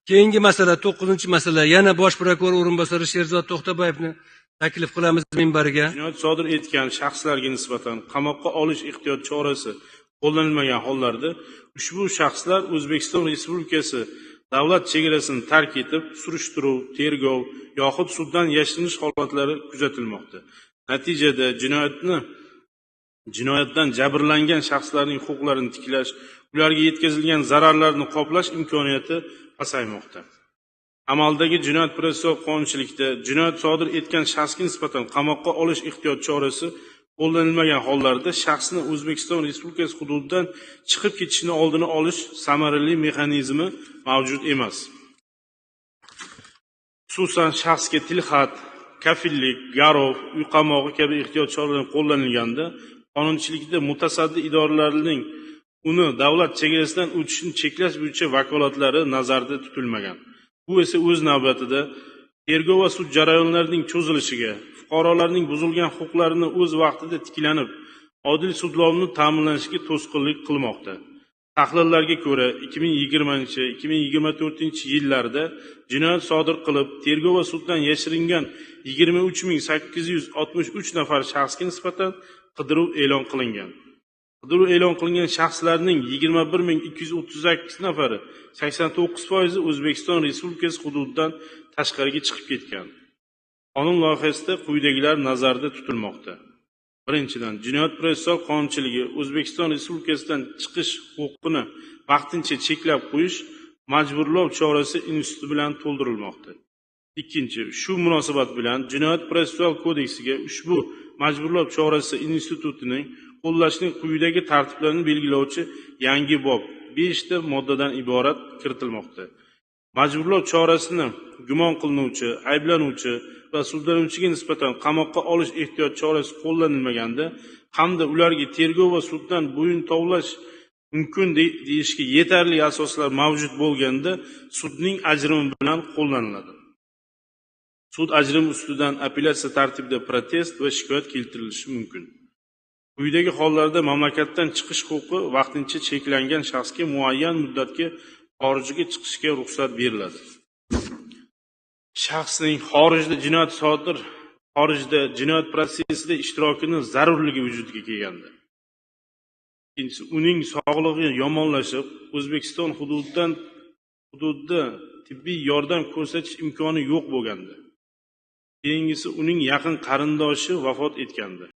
Keyingi masala 9-masala yana bosh prokuror o'rinbosari Sherzod To'xtaboyevni taklif qilamiz minbariga. Jinoyat sodir etgan shaxslarga nisbatan qamoqqa olish ehtiyot chorasi qo'llanilmagan hollarda ushbu shaxslar O'zbekiston Respublikasi davlat chegarasini tark etib, surishtiruv, tergov yoxud suddan yashirinish holatlari kuzatilmoqda. Natijada jinoyatdan jabrlangan shaxslarning huquqlarini tiklash, ularga yetkazilgan zararlarni qoplash imkoniyati pasaymoqda. Amaldagi jinoyat protsessual qonunchilikda jinoyat sodir etgan shaxsga nisbatan qamoqqa olish ehtiyot chorasi qo'llanilmagan hollarda shaxsni O'zbekiston Respublikasi hududidan chiqib ketishini oldini olish samarali mexanizmi mavjud emas. Xususan shaxsga tilxat, kafillik, garov, uy qamog'i kabi ehtiyot choralari qo'llanilganda qonunchilikda mutasaddi idoralarning uni davlat chegarasidan o'tishini cheklash bo'yicha vakolatlari nazarda tutilmagan. Bu esa o'z navbatida tergov va sud jarayonlarining cho'zilishiga, fuqarolarning buzilgan huquqlarini o'z vaqtida tiklanib, odil sudlovni ta'minlanishiga to'sqinlik qilmoqda. Tahlillarga ko'ra, 2020-2024-yillarda jinoyat sodir qilib, tergov va suddan yashiringan 23.863 nafar shaxsga nisbatan qidiruv e'lon qilingan. Qidiruv e'lon qilingan shaxslarning 21.238 nafari, 89% O'zbekiston Respublikasi hududidan tashqariga chiqib ketgan. Qonun loyihasida quyidagilar nazarda tutilmoqda. Birinchidan, jinoyat protsessual qonunchiligi O'zbekiston Respublikasidan chiqish huquqini vaqtincha cheklab qo'yish majburlov chorasi instituti bilan to'ldirilmoqda. Ikkinchi, shu munosabat bilan Jinoyat protsessual kodeksiga ushbu majburlov chorasi institutining qo'llashning quyidagi tartiblarini belgilovchi yangi bob 5 ta moddadan iborat kiritilmoqda. Majburlov chorasini gumon qilinuvchi, ayblanuvchi va sudlanuvchiga nisbatan qamoqqa olish ehtiyot chorasi qo'llanilmaganda hamda ularga tergov va suddan bo'yin tovlash mumkin deyishga yetarli asoslar mavjud bo'lganda sudning ajrimi bilan qo'llaniladi. Sud ajrimi ustidan apellyatsiya tartibida protest va shikoyat keltirilishi mumkin. Quyidagi hollarda mamlakatdan chiqish huquqi vaqtincha cheklangan shaxsga muayyan muddatga xorijga chiqishga ruxsat beriladi. Shaxsning xorijda jinoyat protsessida ishtirokini zarurligi vujudga kelganda. Ikkinchisi, uning sog'lig'i yomonlashib, O'zbekiston hududida tibbiy yordam ko'rsatish imkoni yo'q bo'lganda. Keyingisi, uning yaqin qarindoshi vafot etganda.